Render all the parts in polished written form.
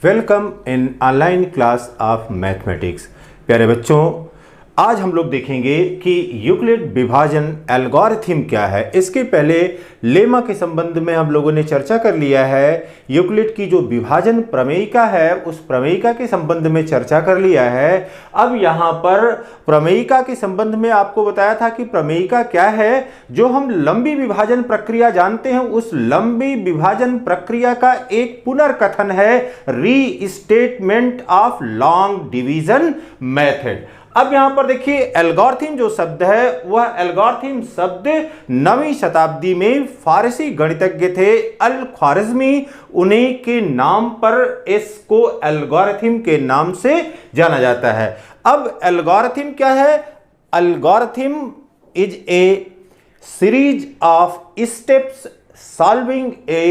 Welcome in online class of mathematics. प्यारे बच्चों, आज हम लोग देखेंगे कि यूक्लिड विभाजन एल्गोरिथम क्या है। इसके पहले लेमा के संबंध में हम लोगों ने चर्चा कर लिया है। यूक्लिड की जो विभाजन प्रमेयिका है उस प्रमेयिका के संबंध में चर्चा कर लिया है। अब यहाँ पर प्रमेयिका के संबंध में आपको बताया था कि प्रमेयिका क्या है। जो हम लंबी विभाजन प्रक्रिया जानते हैं उस लंबी विभाजन प्रक्रिया का एक पुनर्कथन है restatement of long division method. अब यहां पर देखिए एल्गोरिथम जो शब्द है वह एल्गोरिथम शब्द 9वीं शताब्दी में फारसी गणितज्ञ थे अल ख्वारिज़मी, उन्हीं के नाम पर इसको एल्गोरिथम के नाम से जाना जाता है। अब एल्गोरिथम क्या है? Algorithm is a series of steps solving a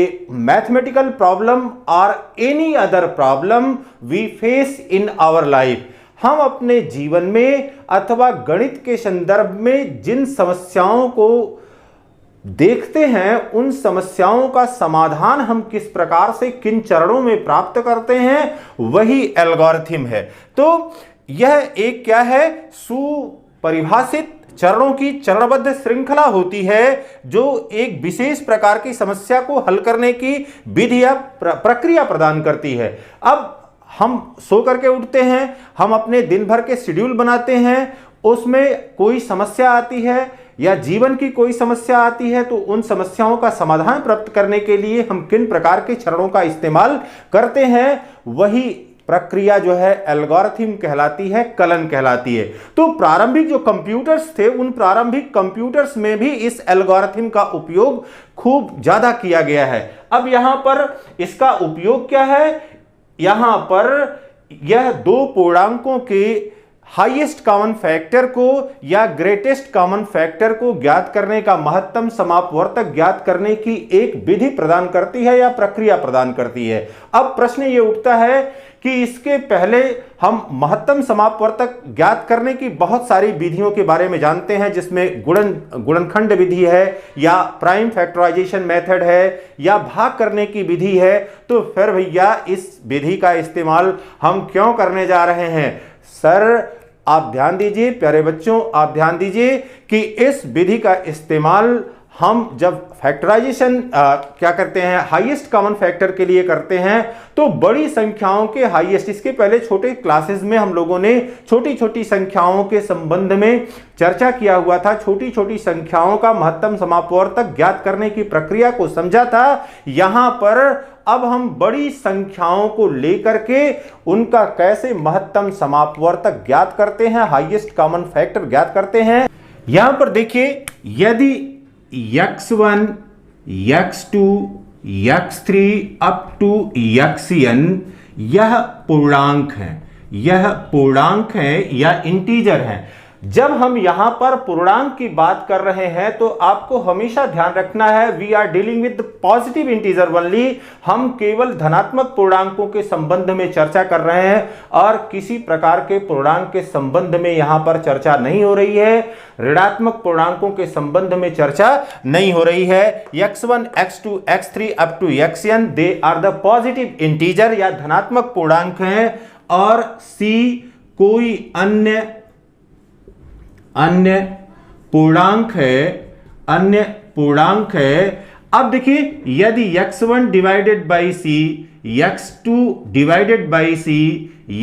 mathematical problem or any other problem we face in our life। हम अपने जीवन में अथवा गणित के संदर्भ में जिन समस्याओं को देखते हैं उन समस्याओं का समाधान हम किस प्रकार से किन चरणों में प्राप्त करते हैं वही एल्गोरिथम है। तो यह एक क्या है? सुपरिभाषित चरणों की चरणबद्ध श्रृंखला होती है जो एक विशेष प्रकार की समस्या को हल करने की विधि या प्रक्रिया प्रदान करती है। अब हम सो करके उठते हैं, हम अपने दिन भर के शेड्यूल बनाते हैं, उसमें कोई समस्या आती है या जीवन की कोई समस्या आती है तो उन समस्याओं का समाधान प्राप्त करने के लिए हम किन प्रकार के चरणों का इस्तेमाल करते हैं वही प्रक्रिया जो है एल्गोरिथम कहलाती है, कलन कहलाती है। तो प्रारंभिक जो कंप्यूटर्स थे उन प्रारंभिक कंप्यूटर्स में भी इस एल्गोरिथम का उपयोग खूब ज्यादा किया गया है। अब यहां पर इसका उपयोग क्या है? यहां पर यह दो पूर्णांकों के हाईएस्ट कॉमन फैक्टर को या ग्रेटेस्ट कॉमन फैक्टर को ज्ञात करने का महत्तम समापवर्तक ज्ञात करने की एक विधि प्रदान करती है या प्रक्रिया प्रदान करती है। अब प्रश्न ये उठता है कि इसके पहले हम महत्तम समापवर्तक ज्ञात करने की बहुत सारी विधियों के बारे में जानते हैं, जिसमें गुणनखंड विधि है या प्राइम फैक्टराइजेशन मेथड है या भाग करने की विधि है। तो फिर भैया इस विधि का इस्तेमाल हम क्यों करने जा रहे हैं? सर आप ध्यान दीजिए, प्यारे बच्चों आप ध्यान दीजिए कि इस विधि का इस्तेमाल हम जब फैक्टराइजेशन क्या करते हैं हाईएस्ट कॉमन फैक्टर के लिए करते हैं तो बड़ी संख्याओं के हाईएस्ट, इसके पहले छोटे क्लासेस में हम लोगों ने छोटी छोटी संख्याओं के संबंध में चर्चा किया हुआ था। छोटी छोटी संख्याओं का महत्तम समापवर्तक ज्ञात करने की प्रक्रिया को समझा था। यहां पर अब हम बड़ी संख्याओं को लेकर के उनका कैसे महत्तम समापवर्तक ज्ञात करते हैं, हाईएस्ट कॉमन फैक्टर ज्ञात करते हैं। यहां पर देखिए यदि x1 x2 x3 up to xn यह पूर्णांक है या इंटीजर है। जब हम यहां पर पूर्णांक की बात कर रहे हैं तो आपको हमेशा ध्यान रखना है we are dealing with positive integer only. हम केवल धनात्मक पूर्णांकों के संबंध में चर्चा कर रहे हैं और किसी प्रकार के पूर्णांक के संबंध में यहां पर चर्चा नहीं हो रही है। ऋणात्मक पूर्णांकों के संबंध में चर्चा नहीं हो रही है। x1 x2 x3 up to xn they are the positive integer या धनात्मक पूर्णांक हैं और c कोई अन्य पूर्णांक है। अब देखिए यदि x1 divided by c, x2 divided by c,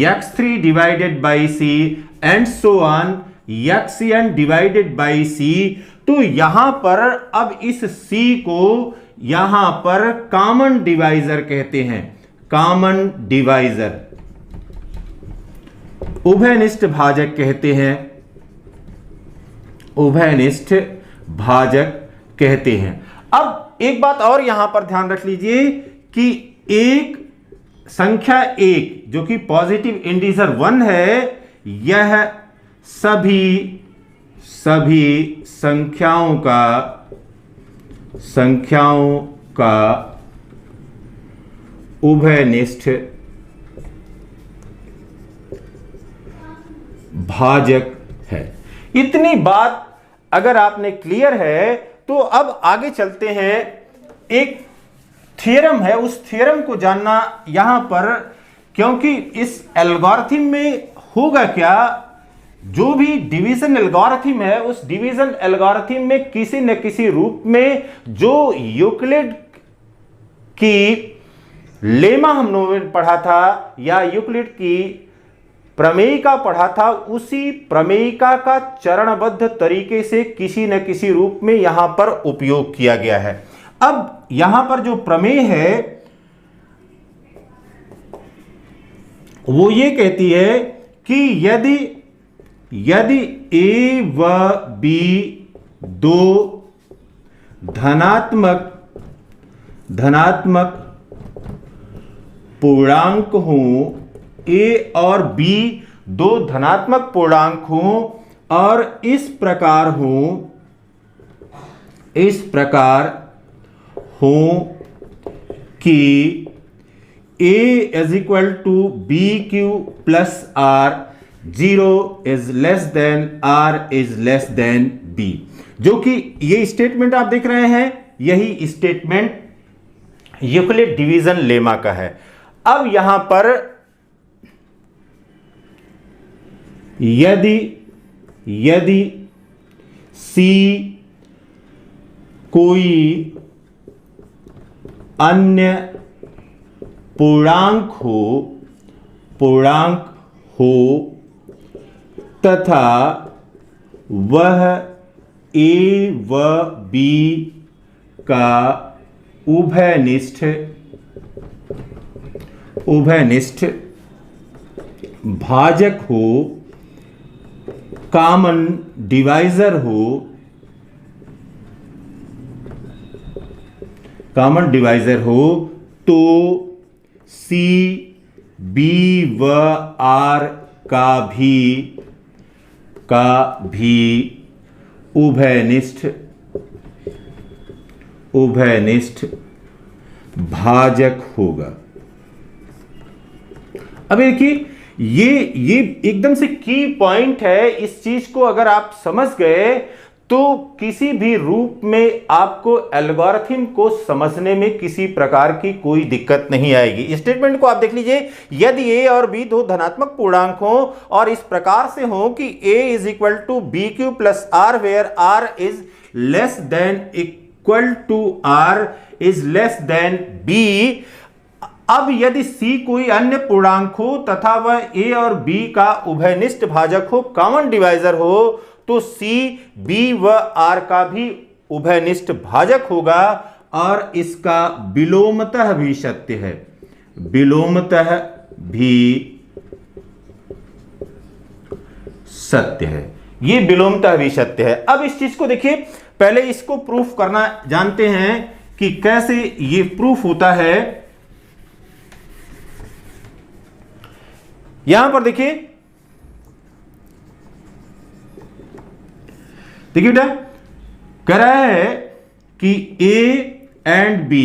x3 divided by c and so on xn divided by c, तो यहां पर अब इस c को यहां पर कॉमन डिवाइजर कहते हैं। कॉमन डिवाइजर उभयनिष्ठ भाजक कहते हैं, उभयनिष्ठ भाजक कहते हैं। अब एक बात और यहां पर ध्यान रख लीजिए कि एक संख्या एक जो कि पॉजिटिव इंटीजर 1 है यह सभी संख्याओं का उभयनिष्ठ भाजक है। इतनी बात अगर आपने क्लियर है तो अब आगे चलते हैं। एक थ्योरम है, उस थ्योरम को जानना यहां पर क्योंकि इस एल्गोरिथम में होगा क्या, जो भी डिवीजन एल्गोरिथम है उस डिवीजन एल्गोरिथम में किसी न किसी रूप में जो यूक्लिड की लेमा हम लोगों ने पढ़ा था या यूक्लिड की प्रमेयिका पढ़ा था, उसी प्रमेयिका का चरणबद्ध तरीके से किसी न किसी रूप में यहां पर उपयोग किया गया है। अब यहां पर जो प्रमेय है वो ये कहती है कि यदि ए व बी दो धनात्मक पूर्णांक हों, ए और बी दो धनात्मक पूर्णांक हों और इस प्रकार हो कि a is equal to B Q plus R, 0 is less than R is less than B. जो कि ये स्टेटमेंट आप देख रहे हैं, यही स्टेटमेंट यूक्लिड डिवीजन लेमा का है। अब यहां पर यदि C कोई अन्य पूर्णांक हो तथा वह A व B का उभयनिष्ठ भाजक हो, कॉमन डिवाइजर हो तो C B व R का भी उभयनिष्ठ भाजक होगा। अब देखिए ये एकदम से की पॉइंट है। इस चीज को अगर आप समझ गए तो किसी भी रूप में आपको एल्गोरिथम को समझने में किसी प्रकार की कोई दिक्कत नहीं आएगी। स्टेटमेंट को आप देख लीजिए, यदि a और b दो धनात्मक पूर्णांक हो और इस प्रकार से हो कि a is equal to B Q plus R, where r is less than equal to r is less than b। अब यदि C कोई अन्य पूर्णांक हो तथा वह A और B का उभयनिष्ठ भाजक हो, कॉमन डिवाइजर हो, तो C B व R का भी उभयनिष्ठ भाजक होगा और इसका विलोमतः भी सत्य है। विलोमतः भी सत्य है, ये विलोमतः भी सत्य है। अब इस चीज को देखिए, पहले इसको प्रूफ करना जानते हैं कि कैसे ये प्रूफ होता है। यहां पर देखिए बेटा, कह रहा है कि A and B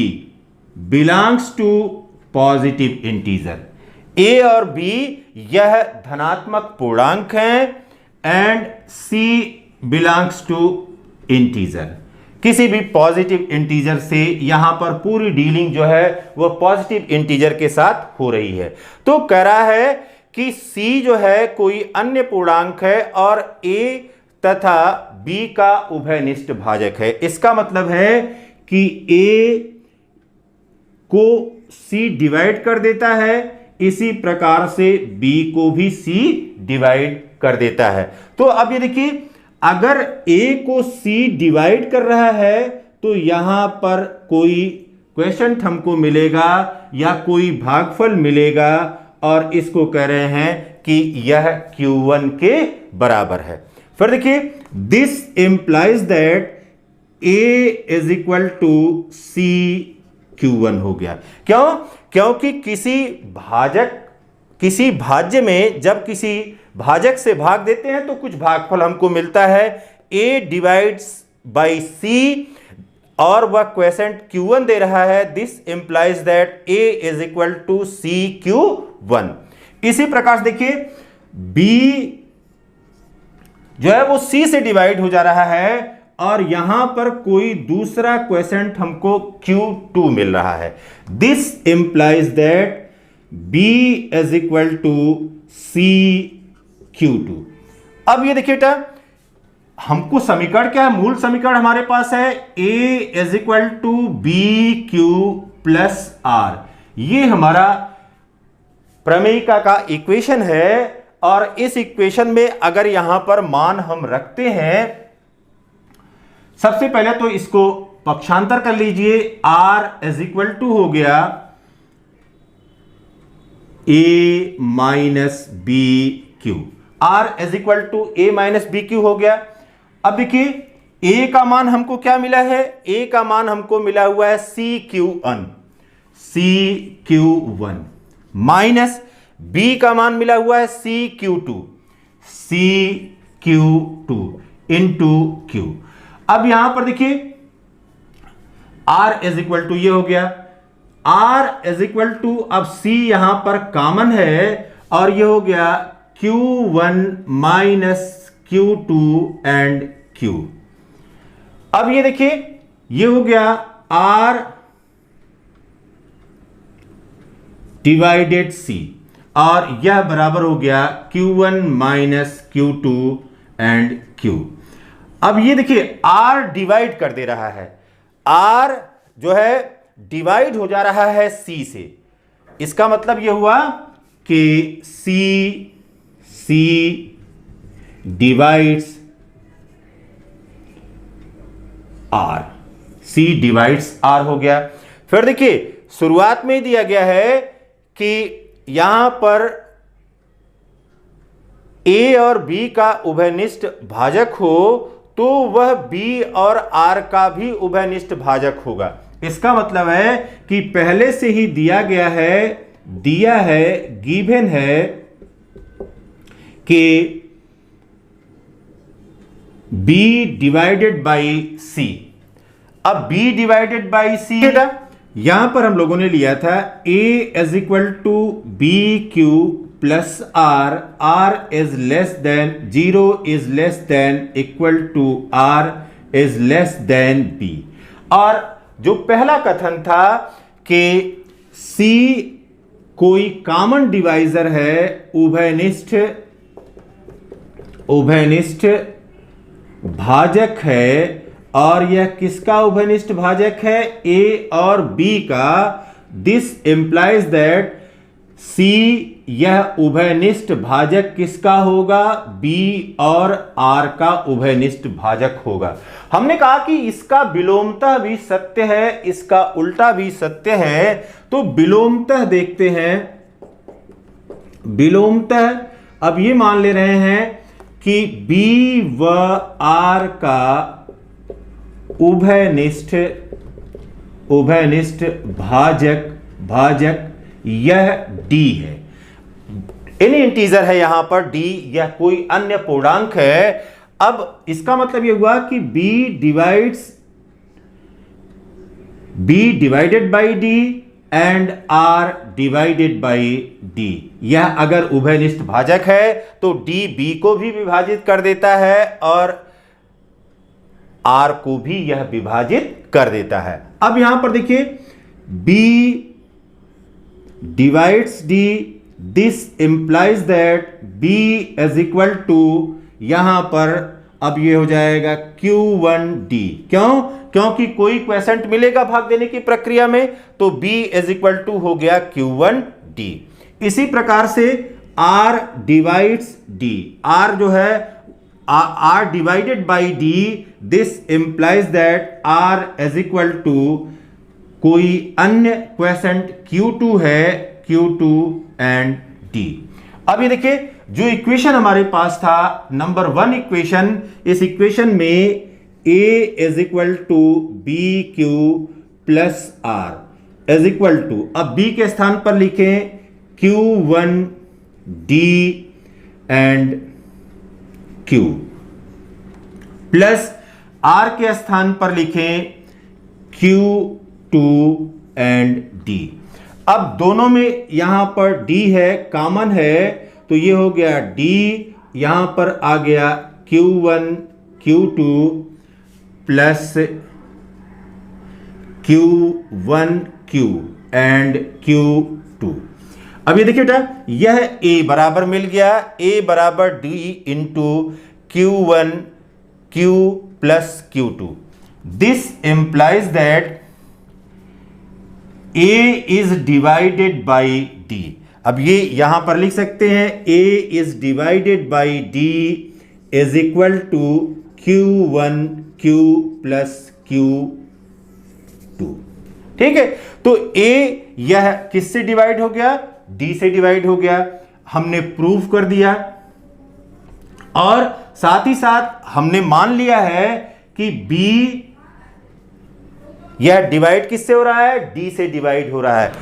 belongs to positive integer. A और B यह धनात्मक पूर्णांक हैं and C belongs to integer. किसी भी पॉजिटिव इंटीजर से यहां पर पूरी डीलिंग जो है वह पॉजिटिव इंटीजर के साथ हो रही है। तो कह रहा है कि C जो है कोई अन्य पूर्णांक है और A तथा B का उभयनिष्ठ भाजक है। इसका मतलब है कि A को C डिवाइड कर देता है, इसी प्रकार से B को भी C डिवाइड कर देता है। तो अब ये देखिए, अगर A को C डिवाइड कर रहा है तो यहां पर कोई क्वेश्चन हमको मिलेगा या कोई भागफल मिलेगा और इसको कह रहे हैं कि यह Q1 के बराबर है। फिर देखिए, this implies that A is equal to C Q1 हो गया। क्यों? क्योंकि किसी भाज्य में जब किसी भाजक से भाग देते हैं तो कुछ भागफल हमको मिलता है। A डिवाइड्स बाई C और वह क्वेसेंट Q1 दे रहा है। This implies that A is equal to C Q1। इसी प्रकार से देखिए, B जो है वो C से डिवाइड हो जा रहा है और यहां पर कोई दूसरा क्वेसेंट हमको Q2 मिल रहा है। This implies that B is equal to C Q2। अब ये देखिए बेटा, हमको समीकरण क्या है, मूल समीकरण हमारे पास है A is equal to B Q plus R. ये हमारा प्रमेयिका का इक्वेशन है, और इस इक्वेशन में अगर यहां पर मान हम रखते हैं, सबसे पहले तो इसको पक्षांतर कर लीजिए। R इज इक्वल टू हो गया A minus B Q. R is equal to A minus B Q हो गया। अब देखिए A का मान हमको क्या मिला है, A का मान हमको मिला हुआ है CQ1 माइनस B का मान मिला हुआ है CQ2 इंटू Q। अब यहां पर देखिए R इज इक्वल टू ये हो गया, R इज इक्वल टू, अब C यहां पर कॉमन है और ये हो गया Q1 minus Q2 and Q। अब ये देखिए ये हो गया R डिवाइडेड C, और यह बराबर हो गया Q1 minus Q2 and Q। अब ये देखिए R डिवाइड कर दे रहा है, R जो है डिवाइड हो जा रहा है C से। इसका मतलब यह हुआ कि C divides R, C divides R हो गया। फिर देखिए शुरुआत में दिया गया है कि यहां पर A और B का उभयनिष्ठ भाजक हो तो वह B और R का भी उभयनिष्ठ भाजक होगा। इसका मतलब है कि पहले से ही दिया है गिवन है कि B डिवाइडेड बाई C। अब B डिवाइडेड बाई C यहां पर हम लोगों ने लिया था A is equal to B Q plus R is less than 0 is less than equal to R is less than B। और जो पहला कथन था कि C कोई कॉमन डिवाइजर है, उभयनिष्ठ भाजक है, और यह किसका उभयनिष्ठ भाजक है, A और B का। दिस इंप्लाइज दैट C यह उभयनिष्ठ भाजक किसका होगा, B और R का उभयनिष्ठ भाजक होगा। हमने कहा कि इसका विलोमतः भी सत्य है, इसका उल्टा भी सत्य है। तो विलोमतः देखते हैं, विलोमतः अब ये मान ले रहे हैं कि B व R का उभयनिष्ठ भाजक यह D है। इन इंटीजर है यहां पर D, यह कोई अन्य पूर्णांक है। अब इसका मतलब यह हुआ कि B divided by D and R divided by D। यह अगर उभयनिष्ठ भाजक है तो D B को भी विभाजित कर देता है और R को भी यह विभाजित कर देता है। अब यहां पर देखिए B divides D, this implies that B is equal to, यहां पर अब ये हो जाएगा Q1D। क्यों? क्योंकि कोई क्वेसेंट मिलेगा भाग देने की प्रक्रिया में, तो B इज इक्वल टू हो गया Q1D। इसी प्रकार से R डिवाइड्स D, R जो है R divided by D, this implies that R is equal to कोई अन्य क्वेसेंट Q2 है, Q2 एंड D। अब ये देखिए जो इक्वेशन हमारे पास था नंबर 1 इक्वेशन, इस इक्वेशन में A is equal to B Q plus R is equal to, अब B के स्थान पर लिखें Q1D and Q, plus R के स्थान पर लिखें Q2 एंड D। अब दोनों में यहां पर D है, कॉमन है, तो ये हो गया D, यहां पर आ गया Q1 Q2 plus Q1 Q and Q2। अब ये देखिए बेटा, यह a बराबर मिल गया, a बराबर d into Q1 Q plus Q2। This implies that a is divided by d। अब ये यहां पर लिख सकते हैं a is divided by d is equal to Q1 Q plus Q2। ठीक है, तो a यह किससे डिवाइड हो गया, d से डिवाइड हो गया, हमने प्रूव कर दिया। और साथ ही साथ हमने मान लिया है कि b यह डिवाइड किससे हो रहा है, d से डिवाइड हो रहा है।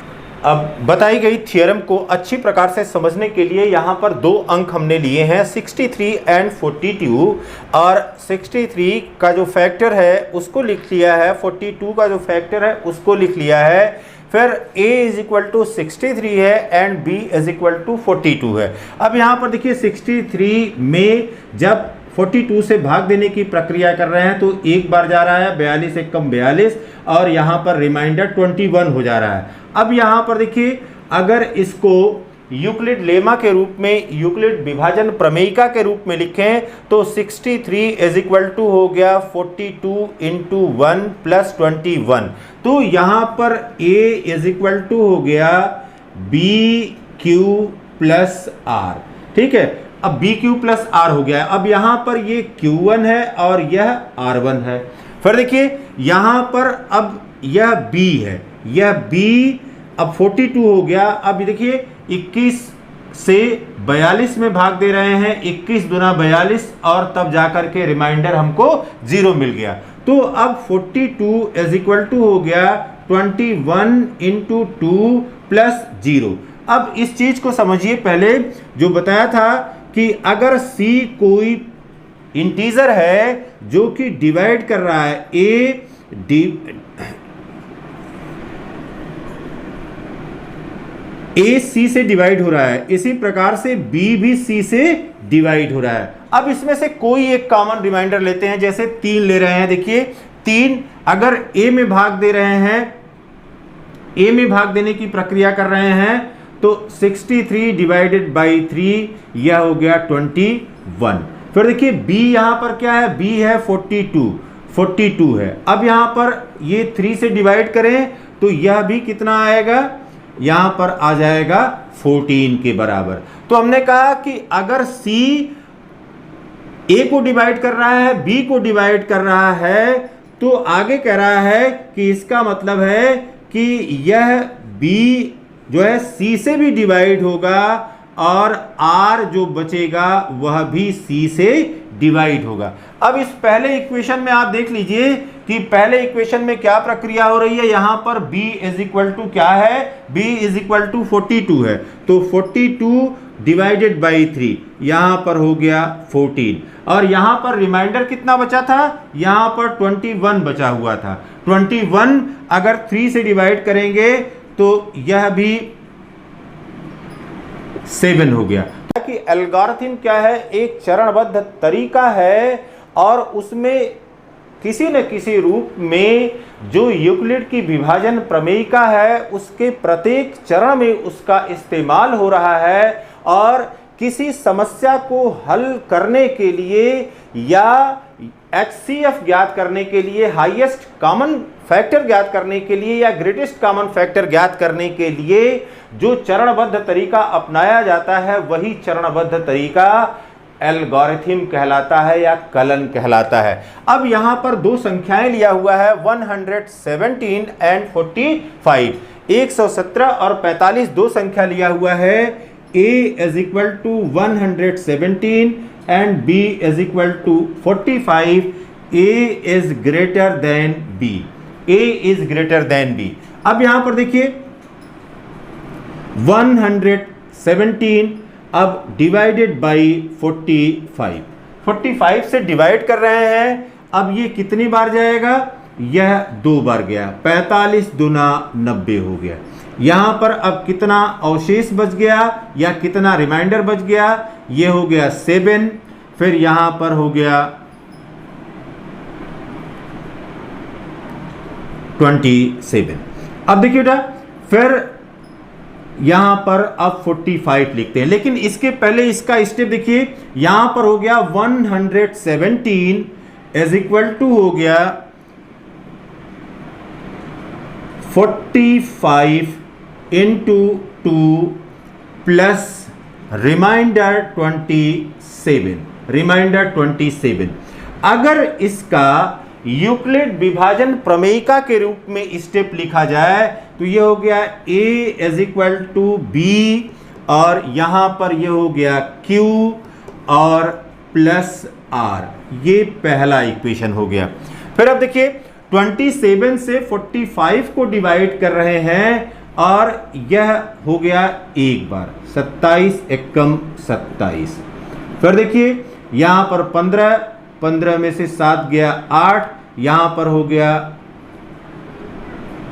अब बताई गई थ्योरम को अच्छी प्रकार से समझने के लिए यहां पर दो अंक हमने लिए हैं, 63 एंड 42। और 63 का जो फैक्टर है उसको लिख लिया है, 42 का जो फैक्टर है उसको लिख लिया है। फिर a इज इक्वल टू 63 है and b is equal to 42 है। अब यहाँ पर देखिए 63 में जब 42 से भाग देने की प्रक्रिया कर रहे हैं तो एक बार जा रहा है, 42 एक कम 42, और यहाँ पर रिमाइंडर 21 हो जा रहा है। अब यहाँ पर देखिए, अगर इसको यूक्लिड लेमा के रूप में, यूक्लिड विभाजन प्रमेयिका के रूप में लिखें तो 63 इज इक्वल टू हो गया 42 इंटू 1 प्लस 21। तो यहाँ पर a इज इक्वल टू हो गया BQ प्लस R। ठीक है, अब BQ प्लस R हो गया है। अब यहाँ पर ये Q1 है और यह R1 है। फिर देखिए यहाँ पर अब यह B है, यह B अब 42 हो गया। अब देखिए 21 से 42 में भाग दे रहे हैं, 21 दूना 42, और तब जाकर के रिमाइंडर हमको 0 मिल गया। तो अब 42 इज इक्वल टू हो गया 21 इंटू 2 प्लस 0। अब इस चीज को समझिए, पहले जो बताया था कि अगर C कोई इंटीजर है जो कि डिवाइड कर रहा है, A C से डिवाइड हो रहा है, इसी प्रकार से B भी C से डिवाइड हो रहा है। अब इसमें से कोई एक कॉमन रिमाइंडर लेते हैं, जैसे 3 ले रहे हैं। देखिए 3 अगर A में भाग दे रहे हैं, A में भाग देने की प्रक्रिया कर रहे हैं तो 63 डिवाइडेड बाई 3 यह हो गया 21। फिर देखिए B यहां पर क्या है, B है 42 है। अब यहां पर ये 3 से डिवाइड करें तो यह भी कितना आएगा, यहां पर आ जाएगा 14 के बराबर। तो हमने कहा कि अगर C A को डिवाइड कर रहा है, B को डिवाइड कर रहा है, तो आगे कह रहा है कि इसका मतलब है कि यह B जो है C से भी डिवाइड होगा और R जो बचेगा वह भी C से डिवाइड होगा। अब इस पहले इक्वेशन में आप देख लीजिए कि पहले इक्वेशन में क्या प्रक्रिया हो रही है। यहां पर B इज इक्वल टू क्या है, B इज इक्वल टू 42 है, तो 42 डिवाइडेड बाई 3 यहां पर हो गया 14, और यहां पर रिमाइंडर कितना बचा था, यहां पर 21 बचा हुआ था। 21 अगर 3 से डिवाइड करेंगे तो यह भी 7 हो गया। कि एल्गोरिथम क्या है, एक चरणबद्ध तरीका है, और उसमें किसी न किसी रूप में जो यूक्लिड की विभाजन प्रमेयिका है उसके प्रत्येक चरण में उसका इस्तेमाल हो रहा है। और किसी समस्या को हल करने के लिए या HCF ज्ञात करने के लिए, हाईएस्ट कॉमन फैक्टर ज्ञात करने के लिए या ग्रेटेस्ट कॉमन फैक्टर ज्ञात करने के लिए जो चरणबद्ध तरीका अपनाया जाता है वही चरणबद्ध तरीका एल्गोरिथम कहलाता है या कलन कहलाता है। अब यहां पर दो संख्याएं लिया हुआ है, 117 एंड 45, 117 और 45 दो संख्या लिया हुआ है। A is equal to 117 and B is equal to 45। A is greater than B, A is greater than B। अब यहां पर देखिए 117 अब डिवाइडेड बाई 45 से डिवाइड कर रहे हैं। अब ये कितनी बार जाएगा, यह 2 बार गया, 45 दूना 90 हो गया। यहां पर अब कितना अवशेष बच गया या कितना रिमाइंडर बच गया, ये हो गया 7, फिर यहां पर हो गया 27। अब देखिए बेटा, फिर यहां पर अब 45 लिखते हैं, लेकिन इसके पहले इसका स्टेप देखिए। यहां पर हो गया 117 इज इक्वल टू हो गया 45 इंटू 2 प्लस रिमाइंडर 27। अगर इसका यूक्लिड विभाजन प्रमेयिका के रूप में स्टेप लिखा जाए तो ये हो गया a is equal to B, और यहां पर ये हो गया q और प्लस r। ये पहला इक्वेशन हो गया। फिर अब देखिए 27 से 45 को डिवाइड कर रहे हैं और यह हो गया एक बार 27 एकम 27। फिर देखिए यहां पर 15 में से 7 गया 8, यहां पर हो गया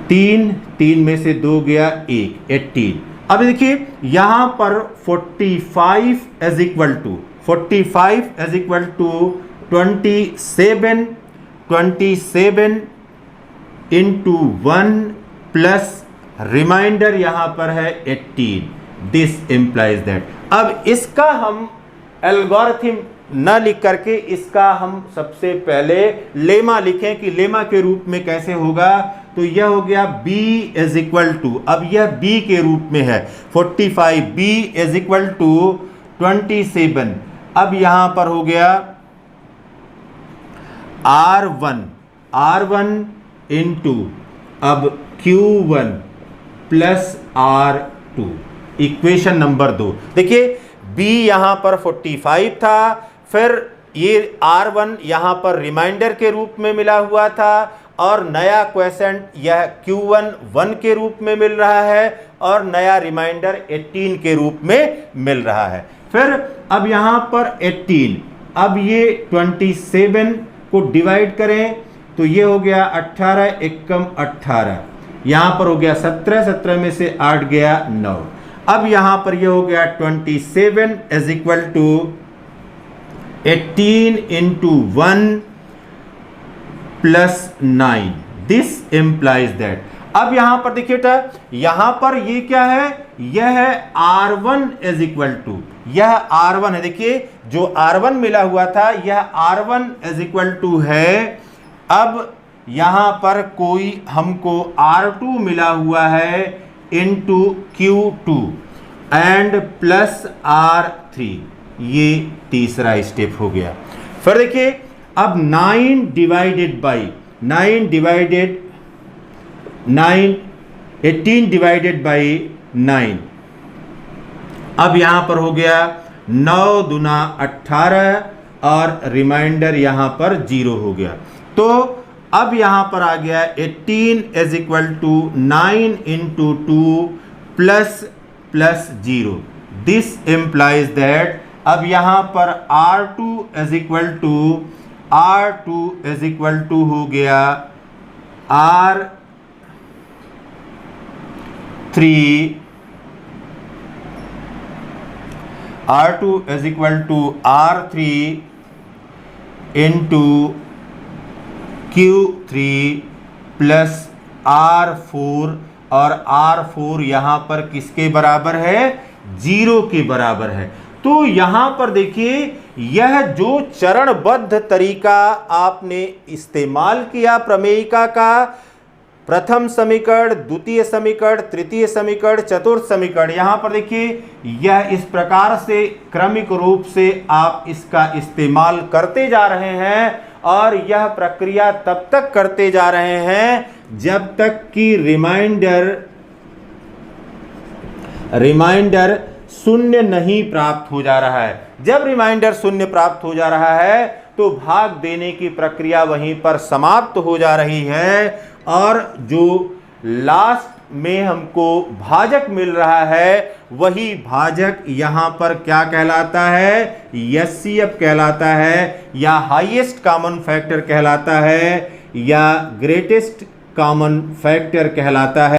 3 में से 2 गया 1 18। अब देखिए यहां पर 45 is equal to 27 into 1 plus remainder यहां पर है 18। This implies that. अब इसका हम एल्गोरिथम न लिख करके इसका हम सबसे पहले लेमा लिखें कि लेमा के रूप में कैसे होगा। तो यह हो गया b इज इक्वल टू, अब यह b के रूप में है 45, b इज इक्वल टू 27। अब यहां पर हो गया r1 इंटू अब q1 plus r2, equation number 2। देखिए b यहां पर 45 था, फिर ये r1 यहां पर रिमाइंडर के रूप में मिला हुआ था, और नया क्वेश्चन यह q1 1 के रूप में मिल रहा है, और नया रिमाइंडर 18 के रूप में मिल रहा है। फिर अब यहां पर 18, अब ये 27 को डिवाइड करें तो ये हो गया 18 एकम 18, यहां पर हो गया 17 में से 8 गया 9। अब यहां पर ये हो गया 27 is equal to 18 into 1 plus 9। This implies that. अब यहां पर देखिए यहां पर ये क्या है, यह है r1 इज इक्वल टू, यह r1 है। देखिए जो r1 मिला हुआ था यह r1 इज इक्वल टू है, अब यहां पर कोई हमको r2 मिला हुआ है into q2 and plus r3। ये तीसरा स्टेप हो गया। फिर देखिए अब 18 डिवाइडेड बाई 9, अब यहां पर हो गया 9 दूना 18 और रिमाइंडर यहां पर 0 हो गया। तो अब यहां पर आ गया 18 is equal to 9 into 2 plus 0। This implies that. अब यहां पर r2 इज इक्वल टू हो गया r3 is equal to r3 into q3 plus r4, और r4 यहां पर किसके बराबर है, 0 के बराबर है। तो यहां पर देखिए यह जो चरणबद्ध तरीका आपने इस्तेमाल किया प्रमेयिका का, प्रथम समीकरण, द्वितीय समीकरण, तृतीय समीकरण, चतुर्थ समीकरण, यहां पर देखिए यह इस प्रकार से क्रमिक रूप से आप इसका इस्तेमाल करते जा रहे हैं, और यह प्रक्रिया तब तक करते जा रहे हैं जब तक कि रिमाइंडर शून्य नहीं प्राप्त हो जा रहा है। जब रिमाइंडर शून्य प्राप्त हो जा रहा है तो भाग देने की प्रक्रिया वहीं पर समाप्त हो जा रही है, और जो लास्ट में हमको भाजक मिल रहा है वही भाजक यहां पर क्या कहलाता है, एचसीएफ कहलाता है, या हाईएस्ट कॉमन फैक्टर कहलाता है, या ग्रेटेस्ट कॉमन फैक्टर कहलाता है।